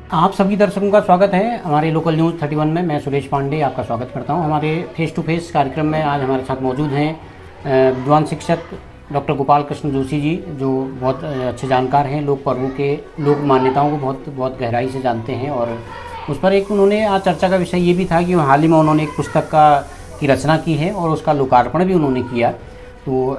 आप सभी दर्शकों का स्वागत है हमारे लोकल न्यूज़ 31 में। मैं सुरेश पांडे आपका स्वागत करता हूं। हमारे फेस टू फेस कार्यक्रम में आज हमारे साथ मौजूद हैं विद्वान शिक्षक डॉक्टर गोपाल कृष्ण जोशी जी, जो बहुत अच्छे जानकार हैं, लोक पर्वों के लोक मान्यताओं को बहुत गहराई से जानते हैं। और उस पर एक उन्होंने आज चर्चा का विषय ये भी था कि हाल ही में उन्होंने एक पुस्तक की रचना की है और उसका लोकार्पण भी उन्होंने किया। तो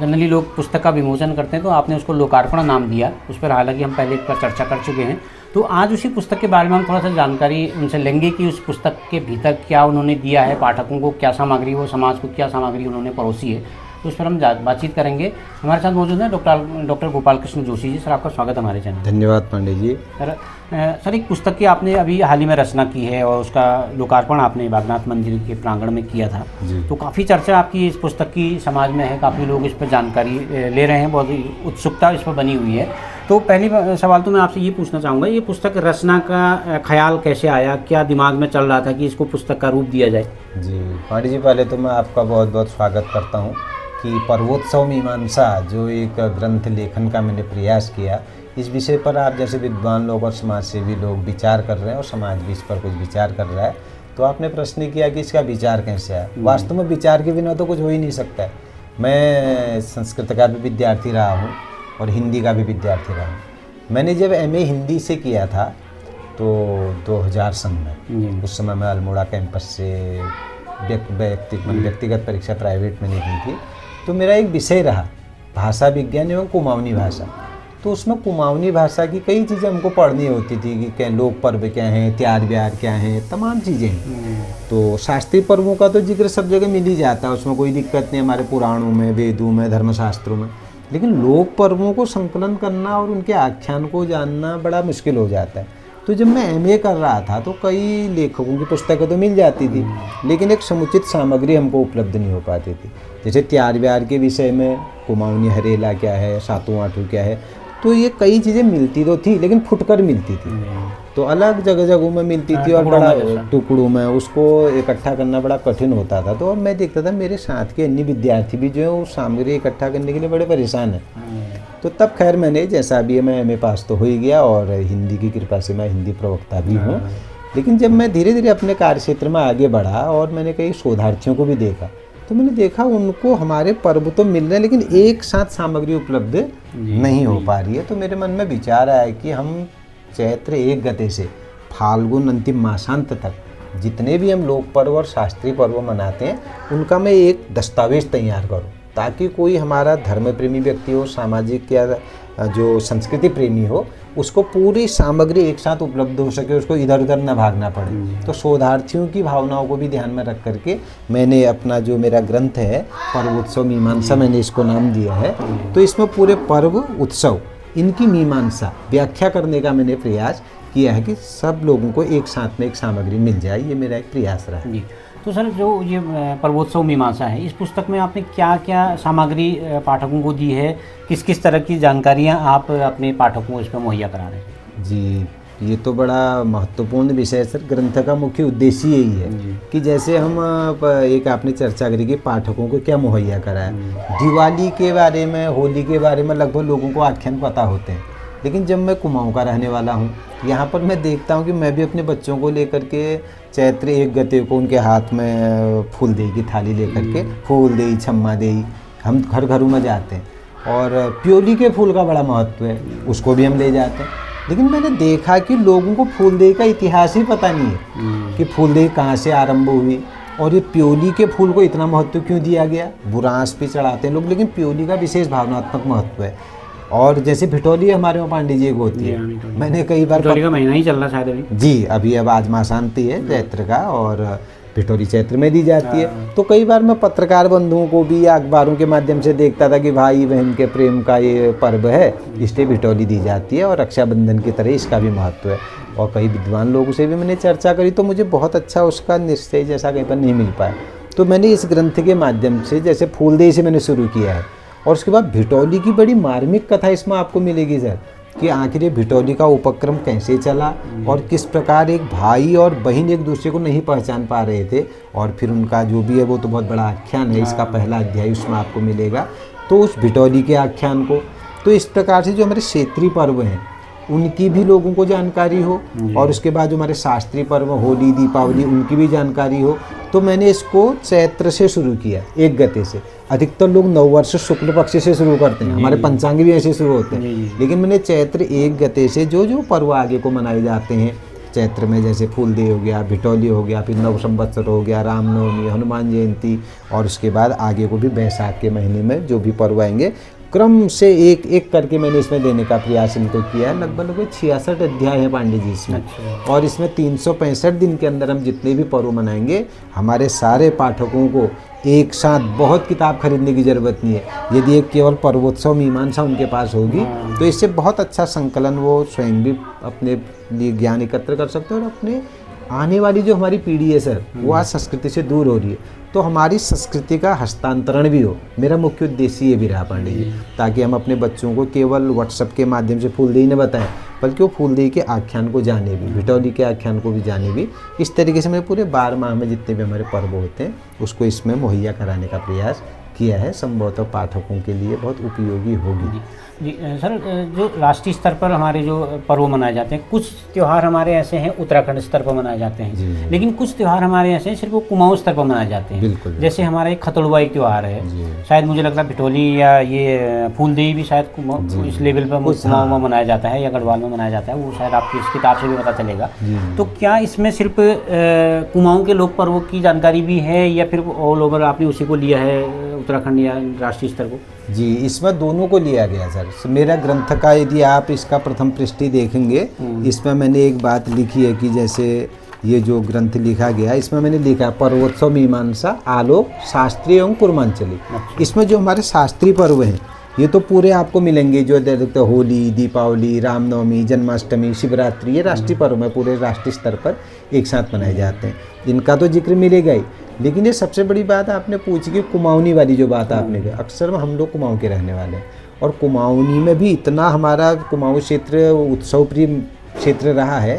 जनरली लोग पुस्तक का विमोचन करते हैं, तो आपने उसको लोकार्पण नाम दिया। उस पर हालांकि हम पहले एक बार चर्चा कर चुके हैं। तो आज उसी पुस्तक के बारे में हम थोड़ा सा जानकारी उनसे लेंगे कि उस पुस्तक के भीतर क्या उन्होंने दिया है, पाठकों को क्या सामग्री, वो समाज को क्या सामग्री उन्होंने परोसी है। तो उस पर हम बातचीत करेंगे। हमारे साथ मौजूद हैं डॉक्टर गोपाल कृष्ण जोशी जी। सर, आपका स्वागत है हमारे चैनल। धन्यवाद पांडे जी। सर, एक पुस्तक की आपने अभी हाल ही में रचना की है और उसका लोकार्पण आपने बागनाथ मंदिर के प्रांगण में किया था। तो काफ़ी चर्चा आपकी इस पुस्तक की समाज में है, काफ़ी लोग इस पर जानकारी ले रहे हैं, बहुत उत्सुकता इस पर बनी हुई है। तो पहली सवाल तो मैं आपसे ये पूछना चाहूँगा, ये पुस्तक रचना का ख्याल कैसे आया, क्या दिमाग में चल रहा था कि इसको पुस्तक का रूप दिया जाए? जी पांडे जी, पहले तो मैं आपका बहुत बहुत स्वागत करता हूँ कि पर्वोत्सव मीमांसा जो एक ग्रंथ लेखन का मैंने प्रयास किया, इस विषय पर आप जैसे विद्वान लोग और समाज सेवी लोग विचार कर रहे हैं और समाज भी इस पर कुछ विचार कर रहा है। तो आपने प्रश्न किया कि इसका विचार कैसे आया। वास्तव में विचार के बिना तो कुछ हो ही नहीं सकता है। मैं संस्कृत का भी विद्यार्थी रहा हूँ और हिंदी का भी विद्यार्थी रहा हूँ। मैंने जब MA हिंदी से किया था तो 2000 सन में, उस समय मैं अल्मोड़ा कैंपस से व्यक्तिगत परीक्षा प्राइवेट में नहीं दी थी। तो मेरा एक विषय रहा भाषा विज्ञान एवं कुमाऊनी भाषा। तो उसमें कुमाऊनी भाषा की कई चीज़ें हमको पढ़नी होती थी कि क्या लोक पर्व क्या हैं, त्योहार व्यार क्या हैं, तमाम चीज़ें हैं। तो शास्त्रीय पर्वों का तो जिक्र सब जगह मिल ही जाता है, उसमें कोई दिक्कत नहीं, हमारे पुराणों में, वेदों में, धर्मशास्त्रों में। लेकिन लोक पर्वों को संकलन करना और उनके आख्यान को जानना बड़ा मुश्किल हो जाता है। तो जब मैं MA कर रहा था तो कई लेखकों की पुस्तकें तो मिल जाती थी, लेकिन एक समुचित सामग्री हमको उपलब्ध नहीं हो पाती थी। जैसे त्योहार व्यार के विषय में कुमाऊनी हरेला क्या है, सातों आठों क्या है, तो ये कई चीज़ें मिलती तो थी लेकिन फुटकर मिलती थी। तो अलग जगहों में मिलती थी और बड़ा टुकड़ों में उसको इकट्ठा करना बड़ा कठिन होता था। तो और मैं देखता था मेरे साथ के अन्य विद्यार्थी भी जो है वो सामग्री इकट्ठा करने के लिए बड़े परेशान हैं। तो तब खैर मैंने, जैसा अभी मैं MA पास तो हो ही गया और हिंदी की कृपा से मैं हिंदी प्रवक्ता भी हूँ। लेकिन जब मैं धीरे धीरे अपने कार्य क्षेत्र में आगे बढ़ा और मैंने कई शोधार्थियों को भी देखा, तो मैंने देखा उनको हमारे पर्व तो मिल रहे हैं लेकिन एक साथ सामग्री उपलब्ध नहीं हो पा रही है। तो मेरे मन में विचार आया कि हम चैत्र 1 गते से फाल्गुन अंतिम मासांत तक जितने भी हम लोक पर्व और शास्त्रीय पर्व मनाते हैं उनका मैं एक दस्तावेज तैयार करूं, ताकि कोई हमारा धर्म प्रेमी व्यक्ति हो, सामाजिक या जो संस्कृति प्रेमी हो, उसको पूरी सामग्री एक साथ उपलब्ध हो सके, उसको इधर उधर न भागना पड़े। तो शोधार्थियों की भावनाओं को भी ध्यान में रख करके मैंने अपना जो मेरा ग्रंथ है पर्वोत्सव मीमांसा, मैंने इसको नाम दिया है। तो इसमें पूरे पर्व उत्सव इनकी मीमांसा व्याख्या करने का मैंने प्रयास किया है कि सब लोगों को एक साथ में एक सामग्री मिल जाए। ये मेरा एक प्रयास रहा है। तो सर, जो ये पर्वोत्सव मीमांसा है, इस पुस्तक में आपने क्या क्या सामग्री पाठकों को दी है, किस किस तरह की जानकारियाँ आप अपने पाठकों को इस पर मुहैया करा रहे हैं? जी, ये तो बड़ा महत्वपूर्ण विषय है सर। ग्रंथ का मुख्य उद्देश्य यही है कि जैसे हम एक आपने चर्चा करी कि पाठकों को क्या मुहैया कराया। दिवाली के बारे में, होली के बारे में लगभग लोगों को आख्यान पता होते हैं, लेकिन जब मैं कुमाऊँ का रहने वाला हूँ, यहाँ पर मैं देखता हूँ कि मैं भी अपने बच्चों को लेकर के चैत्र 1 गते को उनके हाथ में फूल देई की थाली लेकर के, फूल देई, छम्मा देई, हम घर घरों में जाते हैं। और प्योली के फूल का बड़ा महत्व है, उसको भी हम ले जाते हैं। लेकिन मैंने देखा कि लोगों को फूलदेई का इतिहास ही पता नहीं है कि फूलदेई कहाँ से आरंभ हुई और ये प्योली के फूल को इतना महत्व क्यों दिया गया। बुरांस पे चढ़ाते हैं लोग, लेकिन प्योली का विशेष भावनात्मक महत्व है। और जैसे भिटोली हमारे वहाँ पांडे जी एक होती है, मैंने कई बार, भिटोली का महीना ही चल रहा शायद अभी। जी, अभी अब आज मासांती है चैत्र का और भिटोरी चैत्र में दी जाती है। तो कई बार मैं पत्रकार बंधुओं को भी या अखबारों के माध्यम से देखता था कि भाई बहन के प्रेम का ये पर्व है, इसलिए भिटोली दी जाती है और रक्षाबंधन की तरह इसका भी महत्व है। और कई विद्वान लोगों से भी मैंने चर्चा करी, तो मुझे बहुत अच्छा उसका निश्चय जैसा कहीं पर नहीं मिल पाया। तो मैंने इस ग्रंथ के माध्यम से, जैसे फूलदेई से मैंने शुरू किया है और उसके बाद भिटोली की बड़ी मार्मिक कथा इसमें आपको मिलेगी सर, कि आखिर ये भिटोली का उपक्रम कैसे चला और किस प्रकार एक भाई और बहन एक दूसरे को नहीं पहचान पा रहे थे, और फिर उनका जो भी है वो तो बहुत बड़ा आख्यान है, इसका पहला अध्याय उसमें आपको मिलेगा। तो उस भिटोली के आख्यान को, तो इस प्रकार से जो हमारे क्षेत्रीय पर्व हैं उनकी भी लोगों को जानकारी हो, और उसके बाद जो हमारे शास्त्रीय पर्व होली दीपावली उनकी भी जानकारी हो। तो मैंने इसको चैत्र से शुरू किया, एक गते से। अधिकतर लोग नववर्ष शुक्ल पक्ष से शुरू करते हैं, हमारे पंचांग भी ऐसे शुरू होते हैं, लेकिन मैंने चैत्र एक गते से जो जो पर्व आगे को मनाए जाते हैं चैत्र में, जैसे फूलदेव हो गया, भिटौली हो गया, फिर नव संवत्सर हो गया, रामनवमी, हनुमान जयंती, और उसके बाद आगे को भी बैसाख के महीने में जो भी पर्व आएंगे, क्रम से एक एक करके मैंने इसमें देने का प्रयास इनको किया है। लगभग 66 अध्याय है पांडे जी इसमें। और इसमें 365 दिन के अंदर हम जितने भी पर्व मनाएंगे, हमारे सारे पाठकों को एक साथ बहुत किताब खरीदने की ज़रूरत नहीं है। यदि एक केवल पर्वोत्सव मीमांसा उनके पास होगी तो इससे बहुत अच्छा संकलन वो स्वयं भी अपने लिए ज्ञान एकत्र कर सकते हैं, और अपने आने वाली जो हमारी पीढ़ी है सर, वो आज संस्कृति से दूर हो रही है, तो हमारी संस्कृति का हस्तांतरण भी हो। मेरा मुख्य उद्देश्य ये भी रहा पांडे जी, ताकि हम अपने बच्चों को केवल व्हाट्सएप के माध्यम से फूलदेई न बताएं, बल्कि वो फूलदेई के आख्यान को जाने भी, भिटौली के आख्यान को भी जाने भी। इस तरीके से मैं पूरे 12 माह में जितने भी हमारे पर्व होते हैं उसको इसमें मुहैया कराने का प्रयास किया है। संभवतः पाठकों के लिए बहुत उपयोगी होगी। जी सर, जो राष्ट्रीय स्तर पर हमारे जो पर्व मनाए जाते हैं, कुछ त्यौहार हमारे ऐसे हैं उत्तराखंड स्तर पर मनाए जाते हैं, लेकिन कुछ त्यौहार हमारे ऐसे हैं सिर्फ वो कुमाऊं स्तर पर मनाए जाते हैं। बिल्कुल। जैसे हमारा एक खतड़ुआ एक त्यौहार है, शायद मुझे लगता है भिटौली या ये फूलदेई भी शायद इस लेवल पर कुमाऊं में मनाया जाता है या गढ़वाल में मनाया जाता है, वो शायद आपकी इस किताब से भी पता चलेगा। तो क्या इसमें सिर्फ कुमाऊं के लोक पर्वों की जानकारी भी है, या फिर ऑल ओवर आपने उसी को लिया है उत्तराखंड या राष्ट्रीय स्तर को? जी, इसमें दोनों को लिया गया सर। मेरा ग्रंथ का यदि आप इसका प्रथम पृष्ठि देखेंगे, इसमें मैंने एक बात लिखी है कि जैसे ये जो ग्रंथ लिखा गया, इसमें मैंने लिखा पर्वोत्सव मीमांसा आलोक शास्त्रीय एवं पूर्वांचली। इसमें जो हमारे शास्त्रीय पर्व हैं ये तो पूरे आपको मिलेंगे, जो देखते होली दीपावली रामनवमी जन्माष्टमी शिवरात्रि, ये राष्ट्रीय पर्व है, पूरे राष्ट्रीय स्तर पर एक साथ मनाए जाते हैं, इनका तो जिक्र मिलेगा ही। लेकिन ये सबसे बड़ी बात आपने पूछी कि कुमाऊनी वाली जो बात आपने कही, अक्सर हम लोग कुमाऊं के रहने वाले हैं, और कुमाऊनी में भी इतना हमारा कुमाऊं क्षेत्र उत्सव प्रिय क्षेत्र रहा है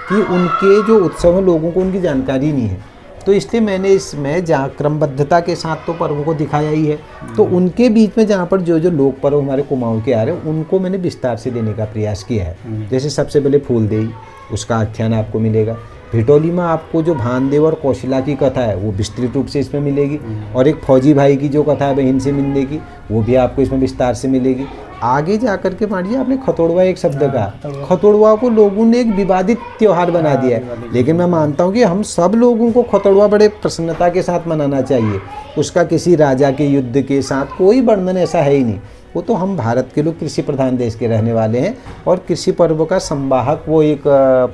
कि उनके जो उत्सव हैं लोगों को उनकी जानकारी नहीं है। तो इसलिए मैंने इसमें जहाँ क्रमबद्धता के साथ तो पर्वों को दिखाया ही है, तो उनके बीच में जहाँ पर जो जो लोक पर्व हमारे कुमाऊं के आ रहे हैं उनको मैंने विस्तार से देने का प्रयास किया है। जैसे सबसे पहले फूलदेई, उसका आख्यान आपको मिलेगा। भिटौली में आपको जो भानदेव और कौशला की कथा है वो विस्तृत रूप से इसमें मिलेगी, और एक फौजी भाई की जो कथा है बहन से मिलने की, वो भी आपको इसमें विस्तार से मिलेगी। आगे जा करके पांडे जी आपने खतोड़वा एक शब्द कहा, खतोड़वा को लोगों ने एक विवादित त्यौहार बना दिया है, लेकिन मैं मानता हूँ कि हम सब लोगों को खतोड़वा बड़े प्रसन्नता के साथ मनाना चाहिए। उसका किसी राजा के युद्ध के साथ कोई वर्णन ऐसा है ही नहीं। वो तो हम भारत के लोग कृषि प्रधान देश के रहने वाले हैं, और कृषि पर्व का संवाहक वो एक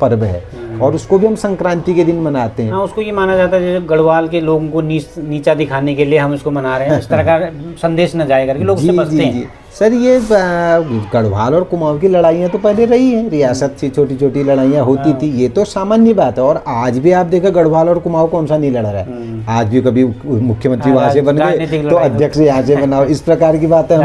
पर्व है, और उसको भी हम संक्रांति के दिन मनाते हैं। हाँ, उसको ये माना जाता है जैसे गढ़वाल के लोगों को नीचा दिखाने के लिए हम इसको मना रहे हैं, इस तरह का संदेश न जाए करके लोग उससे बचते हैं। सर ये गढ़वाल और कुमाऊं की लड़ाइयाँ तो पहले रही हैं, रियासत से छोटी छोटी लड़ाइयाँ होती थी, ये तो सामान्य बात है। और आज भी आप देखो गढ़वाल और कुमाऊं कौन सा नहीं लड़ रहा है, आज भी कभी मुख्यमंत्री वहाँ से बन गए तो अध्यक्ष यहाँ से बनाओ, इस प्रकार की बात है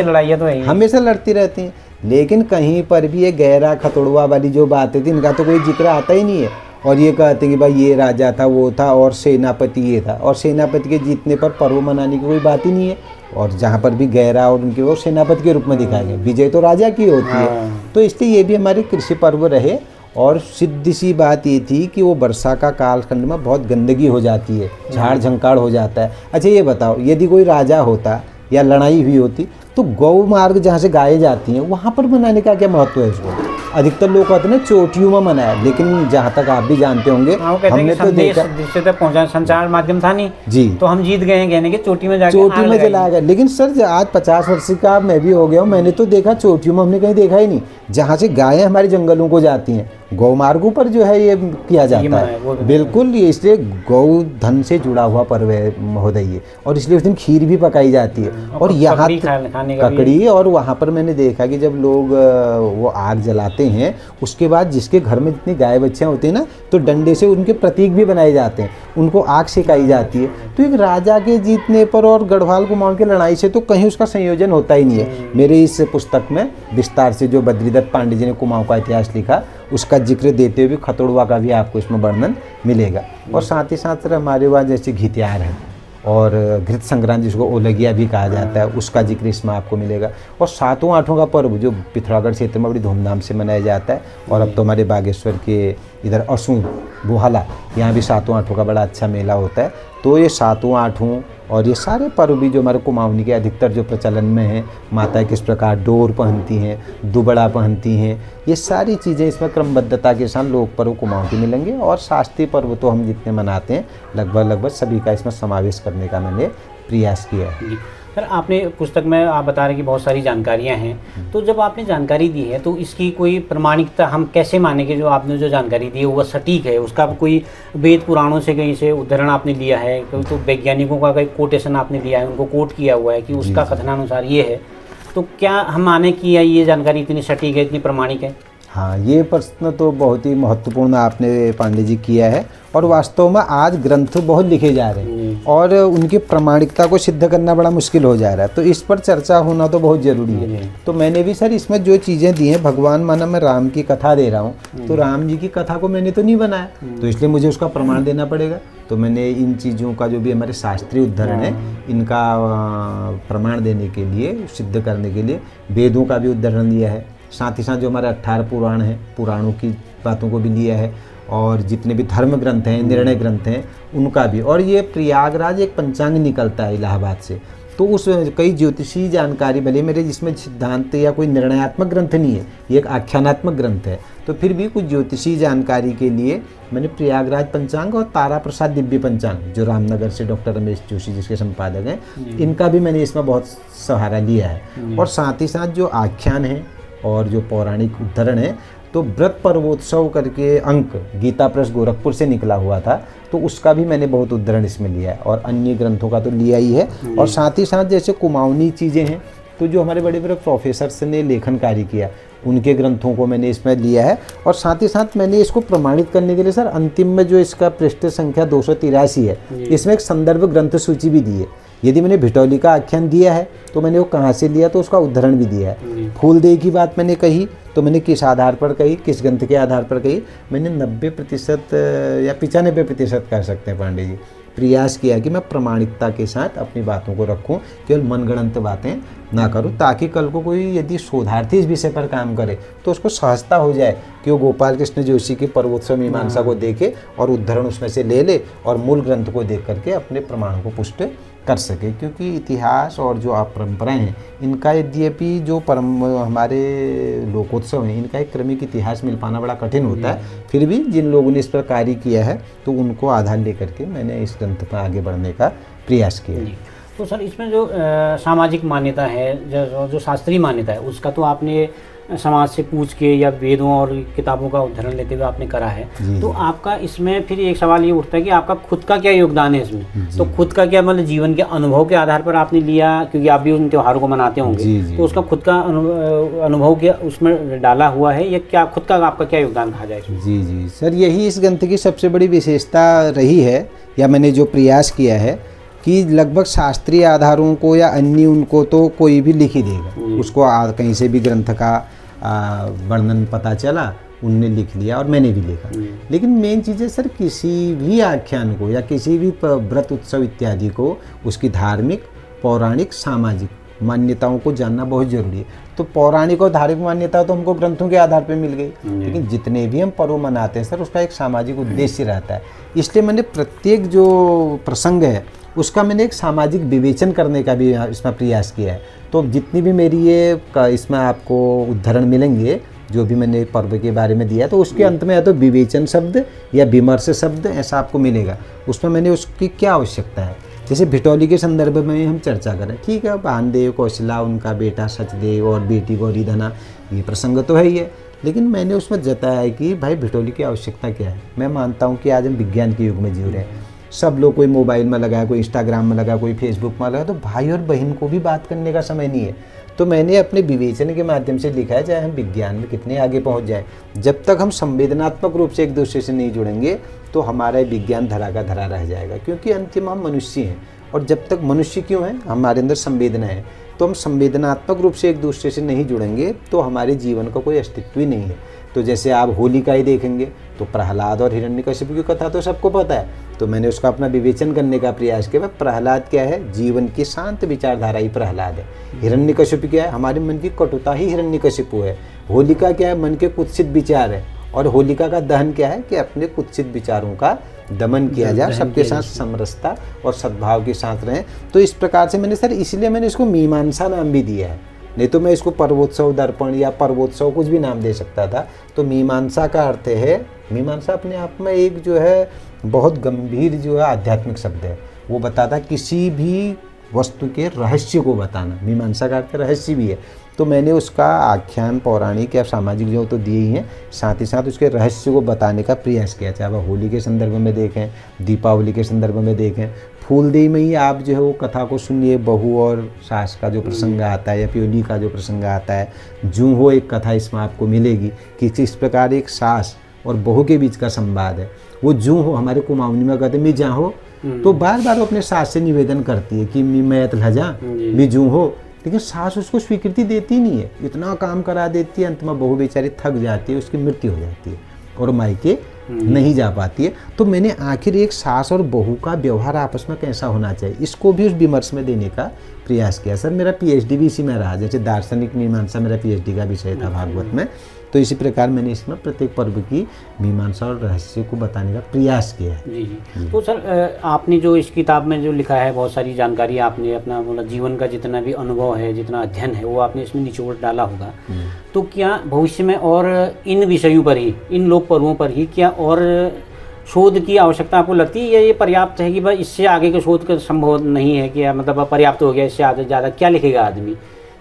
लड़ाइयाँ तो हमेशा लड़ती रहती हैं। लेकिन कहीं पर भी ये गहरा खतोड़वा वाली जो बातें थी इनका तो कोई जिक्र आता ही नहीं है। और ये कहते हैं कि भाई ये राजा था वो था और सेनापति ये था, और सेनापति के जीतने पर पर्व मनाने की कोई बात ही नहीं है। और जहाँ पर भी गहरा और उनके वो सेनापति के रूप में दिखाया गया, विजय तो राजा की होती है। तो इसलिए ये भी हमारे कृषि पर्व रहे। और सिद्ध सी बात ये थी कि वो वर्षा का कालखंड में बहुत गंदगी हो जाती है, झाड़ झंकाड़ हो जाता है। अच्छा ये बताओ, यदि कोई राजा होता या लड़ाई हुई होती तो गौ मार्ग जहाँ से गाये जाती हैं वहाँ पर मनाने का क्या महत्व है इसको? अधिकतर लोग कहते हैं ना चोटियों में मनाया, लेकिन जहाँ तक आप भी जानते होंगे हमने तो देखा जिससे तक पहुँचा संचार माध्यम था नहीं जी, तो हम जीत गए हैं कहने के चोटी में जाके चोटी में जलाया गया। लेकिन सर आज 50 वर्ष का मैं भी हो गया हूँ, मैंने तो देखा चोटियों में हमने कहीं देखा ही नहीं। जहाँ से गायें हमारे जंगलों को जाती हैं गौ मार्गों पर जो है ये किया जाता है। बिल्कुल, ये इसलिए गौ धन से जुड़ा हुआ पर्व है महोदय ये, और इसलिए उस दिन खीर भी पकाई जाती है। और यहाँ ककड़ी, और वहाँ पर मैंने देखा कि जब लोग वो आग जलाते हैं उसके बाद जिसके घर में जितनी गाय बच्चियाँ होती हैं ना, तो डंडे से उनके प्रतीक भी बनाए जाते हैं, उनको आग सिखाई जाती है। तो एक राजा के जीतने पर और गढ़वाल कुमाऊं की लड़ाई से तो कहीं उसका संयोजन होता ही नहीं है। मेरे इस पुस्तक में विस्तार से जो बद्रीदत्त पांडे जी ने कुमाऊं का इतिहास लिखा उसका जिक्र देते हुए खतोड़वा का भी आपको इसमें वर्णन मिलेगा। और साथ ही साथ हमारे वहाँ जैसे घितियार है, और घृत संक्रांति जिसको ओलगिया भी कहा जाता है, उसका जिक्र इसमें आपको मिलेगा। और 7वां 8वां का पर्व जो पिथौरागढ़ क्षेत्र में बड़ी धूमधाम से मनाया जाता है, और अब तो हमारे बागेश्वर के इधर असू बुहाला यहाँ भी 7वां 8वां का बड़ा अच्छा मेला होता है। तो ये 7वां 8वां और ये सारे पर्व भी जो हमारे कुमाऊनी के अधिकतर जो प्रचलन में हैं, माता किस प्रकार डोर पहनती हैं, दुबड़ा पहनती हैं, ये सारी चीज़ें इसमें क्रमबद्धता के साथ लोक पर्व कुमाऊं के मिलेंगे। और शास्त्रीय पर्व तो हम जितने मनाते हैं लगभग सभी का इसमें समावेश करने का मैंने प्रयास किया है। सर, आपने पुस्तक में आप बता रहे हैं कि बहुत सारी जानकारियां हैं, तो जब आपने जानकारी दी है तो इसकी कोई प्रमाणिकता हम कैसे माने कि जो आपने जो जानकारी दी है वो सटीक है? उसका कोई वेद पुराणों से कहीं से उदाहरण आपने लिया है, कोई तो वैज्ञानिकों का कोई कोटेशन आपने लिया है, उनको कोट किया हुआ है कि उसका कथनानुसार ये है, तो क्या हम माने कि ये जानकारी इतनी सटीक है, इतनी प्रमाणिक है? हाँ, ये प्रश्न तो बहुत ही महत्वपूर्ण आपने पांडे जी किया है। और वास्तव में आज ग्रंथ बहुत लिखे जा रहे हैं और उनकी प्रामाणिकता को सिद्ध करना बड़ा मुश्किल हो जा रहा है, तो इस पर चर्चा होना तो बहुत ज़रूरी है। तो मैंने भी सर इसमें जो चीज़ें दी हैं, भगवान माना मैं राम की कथा दे रहा हूँ, तो राम जी की कथा को मैंने तो नहीं बनाया, तो इसलिए मुझे उसका प्रमाण देना पड़ेगा। तो मैंने इन चीज़ों का जो भी हमारे शास्त्रीय उद्धरण है, इनका प्रमाण देने के लिए, सिद्ध करने के लिए वेदों का भी उद्धरण लिया है, साथ ही साथ जो हमारे 18 पुराण हैं, पुराणों की बातों को भी लिया है, और जितने भी धर्म ग्रंथ हैं, निर्णय ग्रंथ हैं, उनका भी। और ये प्रयागराज एक पंचांग निकलता है इलाहाबाद से, तो उस कई ज्योतिषीय जानकारी भले मेरे जिसमें सिद्धांत या कोई निर्णयात्मक ग्रंथ नहीं है, ये एक आख्यानात्मक ग्रंथ है, तो फिर भी कुछ ज्योतिषीय जानकारी के लिए मैंने प्रयागराज पंचांग और तारा प्रसाद दिव्य पंचांग जो रामनगर से डॉक्टर रमेश जोशी जिसके संपादक हैं, इनका भी मैंने इसमें बहुत सहारा लिया है। और साथ ही साथ जो आख्यान है और जो पौराणिक उद्धरण है, तो व्रत पर्वोत्सव करके अंक गीता प्रेस गोरखपुर से निकला हुआ था, तो उसका भी मैंने बहुत उद्धरण इसमें लिया है, और अन्य ग्रंथों का तो लिया ही है। और साथ ही साथ जैसे कुमाऊनी चीज़ें हैं, तो जो हमारे बड़े बड़े प्रोफेसर्स ने लेखन कार्य किया, उनके ग्रंथों को मैंने इसमें लिया है। और साथ ही साथ मैंने इसको प्रमाणित करने के लिए सर अंतिम में जो इसका पृष्ठ संख्या 283 है, इसमें एक संदर्भ ग्रंथ सूची भी दी है। यदि मैंने भिटौली का आख्यान दिया है तो मैंने वो कहाँ से लिया, तो उसका उद्धरण भी दिया है। फूलदेई की बात मैंने कही तो मैंने किस आधार पर कही, किस ग्रंथ के आधार पर कही, मैंने 90% या 95% कह सकते हैं पांडे जी, प्रयास किया कि मैं प्रामाणिकता के साथ अपनी बातों को रखूं, केवल मनगढ़ंत बातें ना करूं, ताकि कल को कोई यदि शोधार्थी इस विषय पर काम करे तो उसको सहजता हो जाए कि वो गोपाल कृष्ण जोशी की पर्वोत्सव मीमांसा को देखे और उद्धरण उसमें से ले ले और मूल ग्रंथ को देख करके अपने प्रमाणों को पुष्ट कर सके। क्योंकि इतिहास और जो आप परंपराएं हैं, इनका यद्यपि जो हमारे लोकोत्सव हैं, इनका एक क्रमिक इतिहास मिल पाना बड़ा कठिन होता है, फिर भी जिन लोगों ने इस पर कार्य किया है तो उनको आधार लेकर के मैंने इस ग्रंथ पर आगे बढ़ने का प्रयास किया। तो सर इसमें जो सामाजिक मान्यता है, जो शास्त्रीय मान्यता है, उसका तो आपने समाज से पूछ के या वेदों और किताबों का उदाहरण लेते हुए आपने करा है, तो आपका इसमें फिर एक सवाल ये उठता है कि आपका खुद का क्या योगदान है इसमें? तो खुद का क्या, मतलब जीवन के अनुभव के आधार पर आपने लिया, क्योंकि आप भी उन त्योहारों को मनाते होंगे, तो उसका खुद का अनुभव क्या उसमें डाला हुआ है, या क्या खुद का आपका क्या योगदान कहा जाए इसमें? जी सर, यही इस ग्रंथ की सबसे बड़ी विशेषता रही है, या मैंने जो प्रयास किया है कि लगभग शास्त्रीय आधारों को या अन्य उनको तो कोई भी लिख ही देगा, उसको कहीं से भी ग्रंथ का वर्णन पता चला, उनने लिख लिया और मैंने भी लिखा। लेकिन मेन चीज़ है सर, किसी भी आख्यान को या किसी भी व्रत उत्सव इत्यादि को उसकी धार्मिक, पौराणिक, सामाजिक मान्यताओं को जानना बहुत जरूरी है। तो पौराणिक और धार्मिक मान्यता तो हमको ग्रंथों के आधार पर मिल गई, लेकिन जितने भी हम पर्व मनाते हैं सर, उसका एक सामाजिक उद्देश्य रहता है। इसलिए मैंने प्रत्येक जो प्रसंग है उसका मैंने एक सामाजिक विवेचन करने का भी इसमें प्रयास किया है। तो जितनी भी मेरी ये इसमें आपको उद्धरण मिलेंगे, जो भी मैंने पर्व के बारे में दिया, तो उसके अंत में या तो विवेचन शब्द या विमर्श शब्द ऐसा आपको मिलेगा। उसमें मैंने उसकी क्या आवश्यकता है, जैसे भिटौली के संदर्भ में हम चर्चा करें, ठीक है, भानदेव, कौशला, उनका बेटा सचदेव और बेटी गौरीधना, ये प्रसंग तो है ही है, लेकिन मैंने उसमें जताया है कि भाई भिटौली की आवश्यकता क्या है। मैं मानता हूँ कि आज हम विज्ञान के युग में जी रहे हैं, सब लोग कोई मोबाइल में लगा है, कोई इंस्टाग्राम में लगा, कोई फेसबुक में लगा, तो भाई और बहन को भी बात करने का समय नहीं है। तो मैंने अपने विवेचन के माध्यम से लिखा है, चाहे हम विज्ञान में कितने आगे पहुंच जाएं, जब तक हम संवेदनात्मक रूप से एक दूसरे से नहीं जुड़ेंगे तो हमारा विज्ञान धरा का धरा रह जाएगा। क्योंकि अंतिम हम मनुष्य हैं, और जब तक मनुष्य क्यों है, हमारे अंदर संवेदना है, तो हम संवेदनात्मक रूप से एक दूसरे से नहीं जुड़ेंगे तो हमारे जीवन का कोई अस्तित्व ही नहीं है। तो जैसे आप होली का ही देखेंगे तो प्रहलाद और हिरण्यकशिपु की कथा तो सबको पता है, तो मैंने उसका अपना विवेचन करने का प्रयास किया। प्रहलाद क्या है, जीवन की शांत विचारधारा ही प्रहलाद है। हिरण्यकशिपु क्या है, हमारे मन की कटुता ही हिरण्यकशिपु है। होलिका क्या है, मन के कुत्सित विचार है। और होलिका का दहन क्या है कि अपने कुत्सित विचारों का दमन किया जाए, सबके साथ समरसता और सद्भाव के साथ रहें। तो इस प्रकार से मैंने सर, इसलिए मैंने इसको मीमांसा नाम भी दिया है, नहीं तो मैं इसको पर्वोत्सव दर्पण या पर्वोत्सव कुछ भी नाम दे सकता था। तो मीमांसा का अर्थ है, मीमांसा अपने आप में एक जो है बहुत गंभीर जो है आध्यात्मिक शब्द है। वो बताता किसी भी वस्तु के रहस्य को बताना, मीमांसा का अर्थ रहस्य भी है। तो मैंने उसका आख्यान पौराणिक या सामाजिक जो तो दिए ही हैं, साथ ही साथ उसके रहस्य को बताने का प्रयास किया। चाहे वह होली के संदर्भ में देखें, दीपावली के संदर्भ में देखें, फूलदेई में ही आप जो है वो कथा को सुनिए, बहू और सास का जो प्रसंग आता है या प्योली का जो प्रसंग आता है, जूं हो एक कथा इसमें आपको मिलेगी कि किस प्रकार एक सास और बहू के बीच का संवाद है। वो जूं हो, हमारे कुमाऊनी में कहते मैं जहाँ हो, तो बार बार वो अपने सास से निवेदन करती है कि मैं लजा मैं जूं हो, लेकिन सास उसको स्वीकृति देती नहीं है, इतना काम करा देती है, अंत में बहू बेचारी थक जाती है, उसकी मृत्यु हो जाती है और मायके नहीं जा पाती है। तो मैंने आखिर एक सास और बहू का व्यवहार आपस में कैसा होना चाहिए, इसको भी उस विमर्श में देने का प्रयास किया। सर मेरा पीएचडी भी इसी में रहा, जैसे दार्शनिक मीमांसा मेरा पीएचडी का विषय था भागवत में, तो इसी प्रकार मैंने इसमें प्रत्येक पर्व की मीमांसा और रहस्य को बताने का प्रयास किया है। जी जी। तो सर आपने जो इस किताब में जो लिखा है, बहुत सारी जानकारी आपने अपना मतलब जीवन का जितना भी अनुभव है, जितना अध्ययन है, वो आपने इसमें निचोड़ डाला होगा। तो क्या भविष्य में और इन विषयों पर ही, इन लोक पर्वों पर ही क्या और शोध की आवश्यकता आपको लगती है, या ये पर्याप्त है कि भाई इससे आगे के शोध का संभव नहीं है, कि मतलब पर्याप्त हो गया, इससे आगे ज़्यादा क्या लिखेगा आदमी?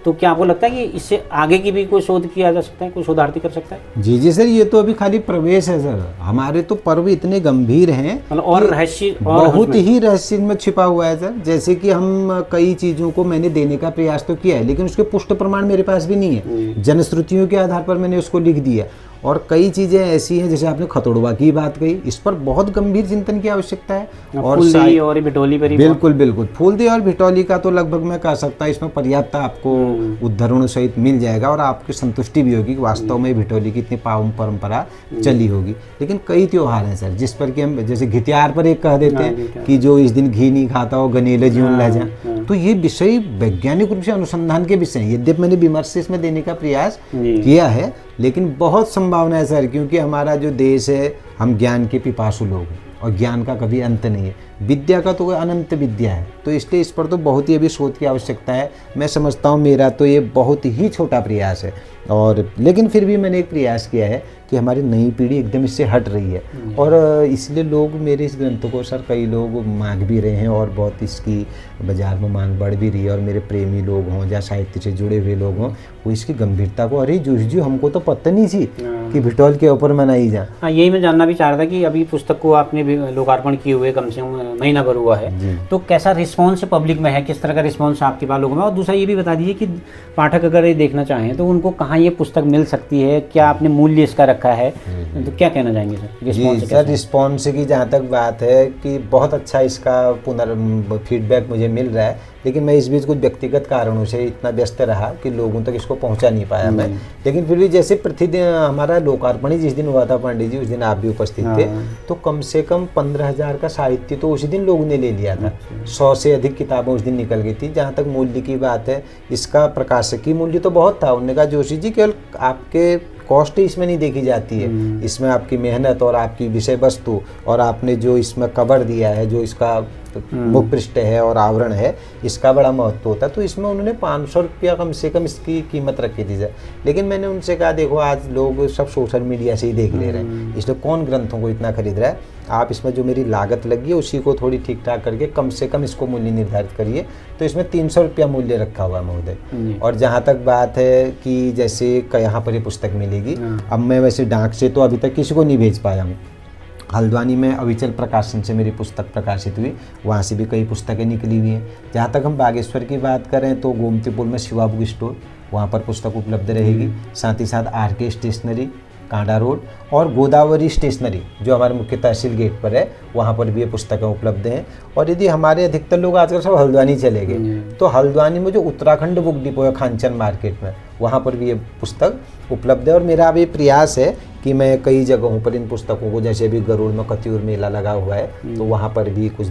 तो क्या आपको लगता है कि इससे आगे की भी कोई शोध किया जा सकता है, कोई शोधार्थी कर सकता है? जी जी सर, ये तो अभी खाली प्रवेश है सर। हमारे तो पर्व इतने गंभीर हैं, मतलब और रहस्य बहुत ही रहस्य में छिपा हुआ है सर। जैसे कि हम कई चीज़ों को मैंने देने का प्रयास तो किया है, लेकिन उसके पुष्ट प्रमाण मेरे पास भी नहीं है। जनश्रुतियों के आधार पर मैंने उसको लिख दिया। और कई चीज़ें ऐसी हैं, जैसे आपने खतोड़वा की बात कही, इस पर बहुत गंभीर चिंतन की आवश्यकता है। और फूलदेई और भिटौली पर बिल्कुल बिल्कुल, फूलदेई और भिटौली का तो लगभग मैं कह सकता हूँ इसमें पर्याप्त आपको उद्धरणों सहित मिल जाएगा और आपकी संतुष्टि भी होगी कि वास्तव में भिटौली की इतनी पावन परंपरा चली होगी। लेकिन कई त्योहार हैं सर जिस पर कि हम, जैसे घितियार पर एक कह देते हैं कि जो इस दिन घी नहीं खाता हो गनीले जीवन लह जाए। तो ये विषय वैज्ञानिक रूप से अनुसंधान के विषय हैं। यद्यपि मैंने विमर्श इसमें देने का प्रयास किया है, लेकिन बहुत संभावना है सर, क्योंकि हमारा जो देश है, हम ज्ञान के पिपासु लोग हैं और ज्ञान का कभी अंत नहीं है। विद्या का तो कोई अनंत विद्या है, तो इसलिए इस पर तो बहुत ही अभी शोध की आवश्यकता है। मैं समझता हूँ मेरा तो ये बहुत ही छोटा प्रयास है, और लेकिन फिर भी मैंने एक प्रयास किया है कि हमारी नई पीढ़ी एकदम इससे हट रही है, और इसलिए लोग मेरे इस ग्रंथों को सर कई लोग मांग भी रहे हैं और बहुत इसकी बाजार में मांग बढ़ भी रही है। और मेरे प्रेमी लोग हों या साहित्य से जुड़े हुए लोग हों, वो इसकी गंभीरता को, अरे जी हमको तो पता नहीं थी कि भिटौल के ऊपर मनाई जा। हाँ, यही मैं जानना भी चाह रहा था कि अभी पुस्तक को आपने लोकार्पण किए हुए कम से कम महीना भर हुआ है, तो कैसा रिस्पॉन्स पब्लिक में है, किस तरह का रिस्पॉन्स आपके पास लोगों में? और दूसरा ये भी बता दीजिए कि पाठक अगर ये देखना चाहें तो उनको कहाँ ये पुस्तक मिल सकती है, क्या आपने मूल्य इसका रखा है, तो क्या कहना चाहेंगे सर? जी सर, रिस्पॉन्स की जहाँ तक बात है कि बहुत अच्छा इसका फीडबैक मुझे मिल रहा है, लेकिन मैं इस बीच कुछ व्यक्तिगत कारणों से इतना व्यस्त रहा कि लोगों तक इसको पहुंचा नहीं पाया मैं। लेकिन फिर भी जैसे प्रतिदिन हमारा लोकार्पण ही जिस दिन हुआ था पंडित जी, उस दिन आप भी उपस्थित थे, तो कम से कम 15,000 का साहित्य तो उसी दिन लोगों ने ले लिया था। 100 से अधिक किताबें उस दिन निकल गई थी। जहाँ तक मूल्य की बात है, इसका प्रकाशकीय मूल्य तो बहुत था। उन्होंने कहा जोशी जी केवल आपके कॉस्ट इसमें नहीं देखी जाती है, इसमें आपकी मेहनत और आपकी विषय वस्तु और आपने जो इसमें कवर दिया है, जो इसका मुख पृष्ठ है और आवरण है, इसका बड़ा महत्व होता है। तो इसमें उन्होंने 500 रुपया कम से कम इसकी कीमत रखी थी सर। लेकिन मैंने उनसे कहा देखो आज लोग सब सोशल मीडिया से ही देख ले रहे हैं, इसलिए कौन ग्रंथों को इतना खरीद रहा है। आप इसमें जो मेरी लागत लगी है उसी को थोड़ी ठीक ठाक करके कम से कम इसको मूल्य निर्धारित करिए। तो इसमें 300 रुपया मूल्य रखा हुआ है महोदय। और जहाँ तक बात है कि जैसे यहाँ पर ये पुस्तक मिलेगी, अब मैं वैसे डाक से तो अभी तक किसी को नहीं भेज पाया हूँ। हल्द्वानी में अविचल प्रकाशन से मेरी पुस्तक प्रकाशित हुई, वहाँ से भी कई पुस्तकें निकली हुई हैं। जहाँ तक हम बागेश्वर की बात करें तो गोमतीपुर में शिवा बुक स्टोर, वहाँ पर पुस्तक उपलब्ध रहेगी। साथ ही साथ आर के स्टेशनरी, कांडा रोड, और गोदावरी स्टेशनरी जो हमारे मुख्य तहसील गेट पर है, वहाँ पर भी ये पुस्तकें उपलब्ध हैं। और यदि हमारे अधिकतर लोग आजकल सब हल्द्वानी चले गए, तो हल्द्वानी में जो उत्तराखंड बुक डिपो है खानचन मार्केट में, वहाँ पर भी ये पुस्तक उपलब्ध है। और मेरा अभी प्रयास है कि मैं कई जगहों पर इन पुस्तकों को, जैसे अभी गरुड़ में कत्यूर मेला लगा हुआ है, तो वहाँ पर भी कुछ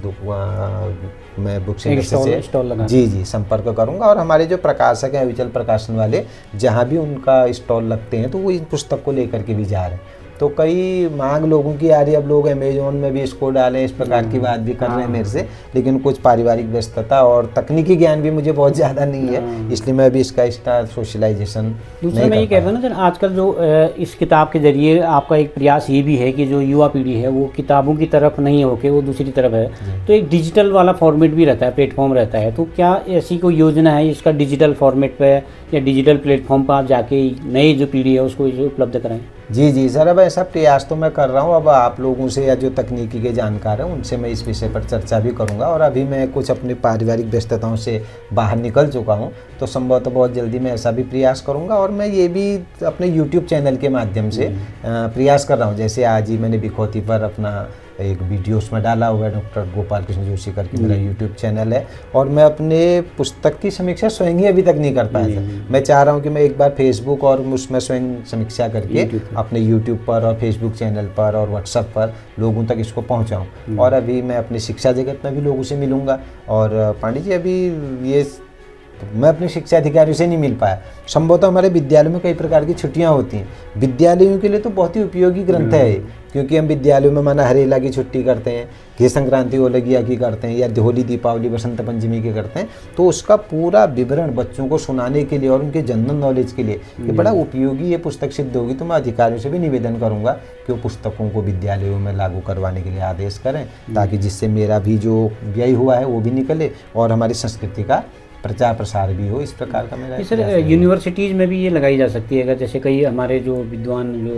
मैं बुक सेंटर से जी संपर्क करूँगा। और हमारे जो प्रकाशक हैं विचल प्रकाशन वाले, जहाँ भी उनका स्टॉल लगते हैं तो वो इस पुस्तक को लेकर के भी जा रहे हैं। तो कई मांग लोगों की आ रही है, अब लोग अमेजोन में भी इसको डालें, इस प्रकार की बात भी कर रहे हैं मेरे से, लेकिन कुछ पारिवारिक व्यस्तता और तकनीकी ज्ञान भी मुझे बहुत ज़्यादा नहीं है, इसलिए मैं अभी इसका सोशलाइजेशन। दूसरा मैं ये कह रहा हूँ ना, आजकल जो इस किताब के जरिए आपका एक प्रयास ये भी है कि जो युवा पीढ़ी है वो किताबों की तरफ नहीं होके वो दूसरी तरफ है, तो एक डिजिटल वाला फॉर्मेट भी रहता है, प्लेटफॉर्म रहता है, तो क्या ऐसी कोई योजना है इसका डिजिटल फॉर्मेट पर या डिजिटल प्लेटफॉर्म पर आप जाके नई जो पीढ़ी है उसको उपलब्ध कराएं? जी सर, अब ऐसा प्रयास तो मैं कर रहा हूँ। अब आप लोगों से या जो तकनीकी के जानकार हैं उनसे मैं इस विषय पर चर्चा भी करूँगा। और अभी मैं कुछ अपने पारिवारिक व्यस्तताओं से बाहर निकल चुका हूँ, तो संभवतः बहुत जल्दी मैं ऐसा भी प्रयास करूँगा। और मैं ये भी अपने यूट्यूब चैनल के माध्यम से प्रयास कर रहा हूँ। जैसे आज ही मैंने बिखौती पर अपना एक वीडियो उसमें डाला हुआ है, डॉक्टर गोपाल कृष्ण जोशी करके मेरा यूट्यूब चैनल है। और मैं अपने पुस्तक की समीक्षा स्वयं ही अभी तक नहीं कर पाया था। मैं चाह रहा हूँ कि मैं एक बार फेसबुक और उसमें स्वयं समीक्षा करके अपने यूट्यूब पर और फेसबुक चैनल पर और व्हाट्सएप पर लोगों तक इसको पहुँचाऊँ। और अभी मैं अपनी शिक्षा जगत में भी लोगों से मिलूँगा। और पांडे जी, अभी ये मैं अपने शिक्षा अधिकारियों से नहीं मिल पाया। संभवतः हमारे विद्यालयों में कई प्रकार की छुट्टियां होती हैं, विद्यालयों के लिए तो बहुत ही उपयोगी ग्रंथ है, क्योंकि हम विद्यालयों में माना हरेला की छुट्टी करते हैं, घी संक्रांति ओलगिया की करते हैं, या होली दीपावली बसंत पंचमी की करते हैं, तो उसका पूरा विवरण बच्चों को सुनाने के लिए और उनके जनरल नॉलेज के लिए ये बड़ा उपयोगी ये पुस्तक सिद्ध होगी। तो मैं अधिकारियों से भी निवेदन करूंगा कि वो पुस्तकों को विद्यालयों में लागू करवाने के लिए आदेश करें, ताकि जिससे मेरा भी जो व्यय हुआ है वो भी निकले और हमारी संस्कृति का प्रचार प्रसार भी हो। इस प्रकार का मेरा सर यूनिवर्सिटीज़ में भी ये लगाई जा सकती है, अगर जैसे कई हमारे जो विद्वान जो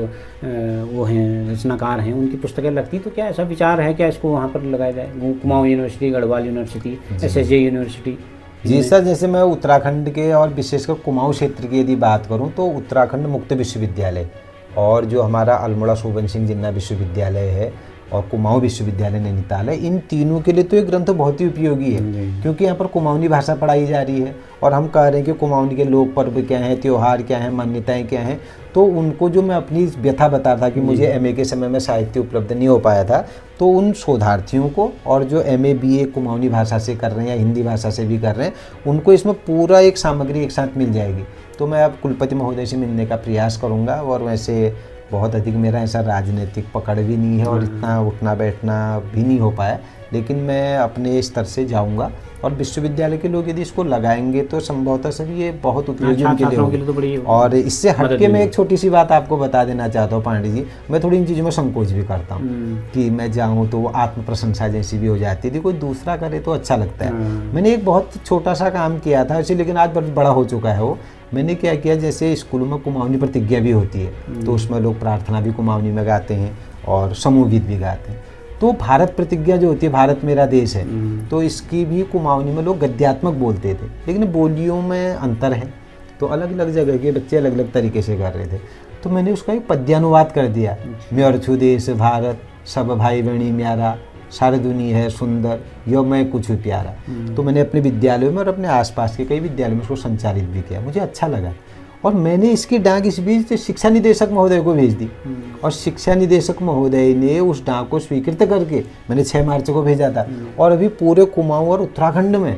वो हैं रचनाकार हैं उनकी पुस्तकें लगती, तो क्या ऐसा विचार है क्या इसको वहाँ पर लगाया जाए? Kumaon university, Garhwal university, SSJ university. जी सर, जैसे मैं उत्तराखंड के और विशेषकर कुमाऊं क्षेत्र की यदि बात करूँ तो उत्तराखंड मुक्त विश्वविद्यालय और जो हमारा अल्मोड़ा शोभन सिंह जिन्ना विश्वविद्यालय है और कुमाऊं विश्वविद्यालय नैनीताल है, इन तीनों के लिए तो ये ग्रंथ बहुत ही उपयोगी है, क्योंकि यहाँ पर कुमाऊनी भाषा पढ़ाई जा रही है। और हम कह रहे हैं कि कुमाऊनी के लोक पर्व क्या हैं, त्यौहार क्या हैं, मान्यताएं क्या हैं। तो उनको जो मैं अपनी व्यथा बता था कि मुझे MA के समय में साहित्य उपलब्ध नहीं हो पाया था, तो उन शोधार्थियों को और जो MA BA कुमाऊनी भाषा से कर रहे हैं या हिंदी भाषा से भी कर रहे हैं, उनको इसमें पूरा एक सामग्री एक साथ मिल जाएगी। तो मैं अब कुलपति महोदय से मिलने का प्रयास करूँगा। और वैसे बहुत अधिक मेरा ऐसा राजनीतिक पकड़ भी नहीं है और इतना उठना बैठना भी नहीं हो पाया, लेकिन मैं अपने स्तर से जाऊंगा। और विश्वविद्यालय के लोग यदि इसको लगाएंगे तो संभवतः सर ये बहुत उपयोगी उनके लिए होगी। और इससे हटके मैं एक छोटी सी बात आपको बता देना चाहता हूँ पांडे जी, मैं थोड़ी इन चीज़ों में संकोच भी करता हूँ कि मैं जाऊँ तो वो आत्म प्रशंसा जैसी भी हो जाती थी, कोई दूसरा करे तो अच्छा लगता है। मैंने एक बहुत छोटा सा काम किया था वैसे, लेकिन आज बहुत बड़ा हो चुका है वो। मैंने क्या किया, जैसे स्कूलों में कुमाऊनी प्रतिज्ञा भी होती है, तो उसमें लोग प्रार्थना भी कुमाऊनी में गाते हैं और समूह गीत भी गाते हैं। तो भारत प्रतिज्ञा जो होती है, भारत मेरा देश है, तो इसकी भी कुमाऊनी में लोग गद्यात्मक बोलते थे, लेकिन बोलियों में अंतर है, तो अलग अलग जगह के बच्चे अलग अलग तरीके से कर रहे थे। तो मैंने उसका एक पद्यानुवाद कर दिया, म्योरछु देश भारत सब भाई बहनी म्यारा, सारी दुनिया है सुंदर यो मैं कुछ प्यारा। तो मैंने अपने विद्यालयों में और अपने आसपास के कई विद्यालयों में उसको संचालित भी किया, मुझे अच्छा लगा। और मैंने इसकी डाक इस बीच शिक्षा निदेशक महोदय को भेज दी, और शिक्षा निदेशक महोदय ने उस डाक को स्वीकृत करके मैंने 6 मार्च को भेजा था। और अभी पूरे कुमाऊं और उत्तराखंड में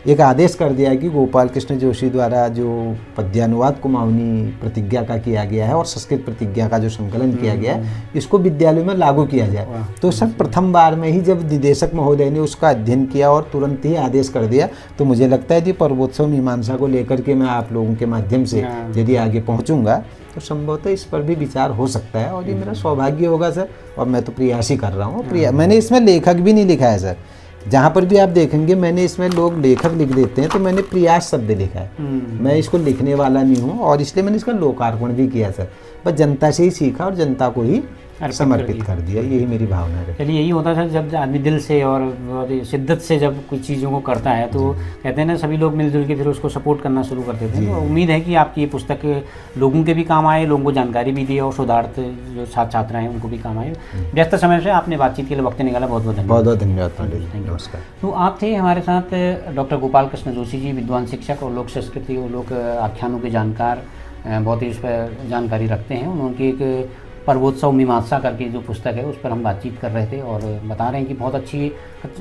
एक आदेश कर दिया कि गोपाल कृष्ण जोशी द्वारा जो पद्यानुवाद कुमाऊनी प्रतिज्ञा का किया गया है और संस्कृत प्रतिज्ञा का जो संकलन किया गया है, इसको विद्यालयों में लागू किया जाए। तो सर प्रथम बार में ही जब निदेशक महोदय ने उसका अध्ययन किया और तुरंत ही आदेश कर दिया, तो मुझे लगता है कि पर्वोत्सव मीमांसा को लेकर के मैं आप लोगों के माध्यम से यदि आगे पहुँचूंगा तो संभवतः इस पर भी विचार हो सकता है। और ये मेरा सौभाग्य होगा सर, और मैं तो प्रयास ही कर रहा हूँ। मैंने इसमें लेखक भी नहीं लिखा है सर, जहाँ पर भी आप देखेंगे मैंने इसमें लोग लेखक लिख देते हैं, तो मैंने प्रयास शब्द लिखा है। मैं इसको लिखने वाला नहीं हूँ, और इसलिए मैंने इसका लोकार्पण भी किया सर। बस जनता से ही सीखा और जनता को ही समर्पित कर दिया। यही मेरी भावना है। चलिए, यही होता था जब आदमी दिल से और बहुत शिद्दत से जब कुछ चीज़ों को करता है तो कहते हैं ना, सभी लोग मिलजुल के फिर उसको सपोर्ट करना शुरू कर देते हैं। तो उम्मीद है कि आपकी ये पुस्तक लोगों के भी काम आए, लोगों को जानकारी भी दी और शोधार्थ जो छात्र छात्राएं हैं उनको भी काम आए। व्यस्त समय से आपने बातचीत के लिए वक्त निकाला, बहुत बहुत धन्यवाद। बहुत बहुत धन्यवाद पांडे जी, नमस्कार। तो आप थे हमारे साथ डॉक्टर गोपाल कृष्ण जोशी जी, विद्वान शिक्षक और लोक संस्कृति और लोक आख्यानों के जानकार, बहुत ही इस पर जानकारी रखते हैं। उनकी एक पर्वोत्सव मीमांसा करके जो पुस्तक है उस पर हम बातचीत कर रहे थे और बता रहे हैं कि बहुत अच्छी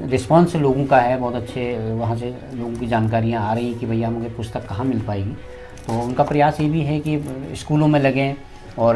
रिस्पांस लोगों का है, बहुत अच्छे वहाँ से लोगों की जानकारियाँ आ रही कि भैया मुझे पुस्तक कहाँ मिल पाएगी। तो उनका प्रयास ये भी है कि स्कूलों में लगें और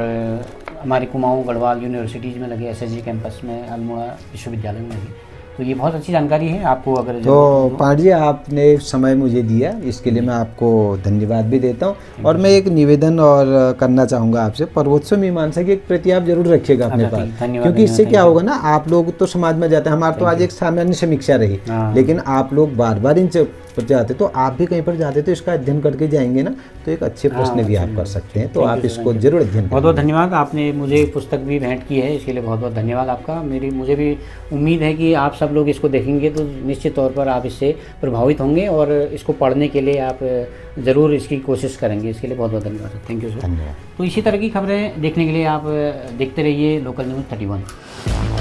हमारे कुमाऊँ गढ़वाल यूनिवर्सिटीज़ में लगे, SSG कैंपस में, अल्मोड़ा विश्वविद्यालय में लगे। तो ये बहुत अच्छी जानकारी है आपको। अगर तो पांडे जी, आपने समय मुझे दिया, इसके लिए मैं आपको धन्यवाद भी देता हूँ। और मैं एक निवेदन और करना चाहूँगा आपसे, पर्वोत्सव मीमांसा की एक प्रति आप जरूर रखिएगा अपने पास, क्योंकि इससे क्या होगा ना, आप लोग तो समाज में जाते हैं, हमारा तो आज एक सामान्य समीक्षा रही, लेकिन आप लोग बार बार इन पर जाते, तो आप भी कहीं पर जाते तो इसका अध्ययन करके जाएंगे ना, तो एक अच्छे प्रश्न भी आप कर सकते हैं। तो आप इसको जरूर अध्ययन। बहुत बहुत धन्यवाद। आपने मुझे पुस्तक भी भेंट की है, इसके लिए बहुत बहुत धन्यवाद आपका। मुझे भी उम्मीद है कि आप सब लोग इसको देखेंगे तो निश्चित तौर पर आप इससे प्रभावित होंगे और इसको पढ़ने के लिए आप ज़रूर इसकी कोशिश करेंगे। इसके लिए बहुत बहुत धन्यवाद। Thank you sir. धन्यवाद। तो इसी तरह की खबरें देखने के लिए आप देखते रहिए लोकल न्यूज़ 31।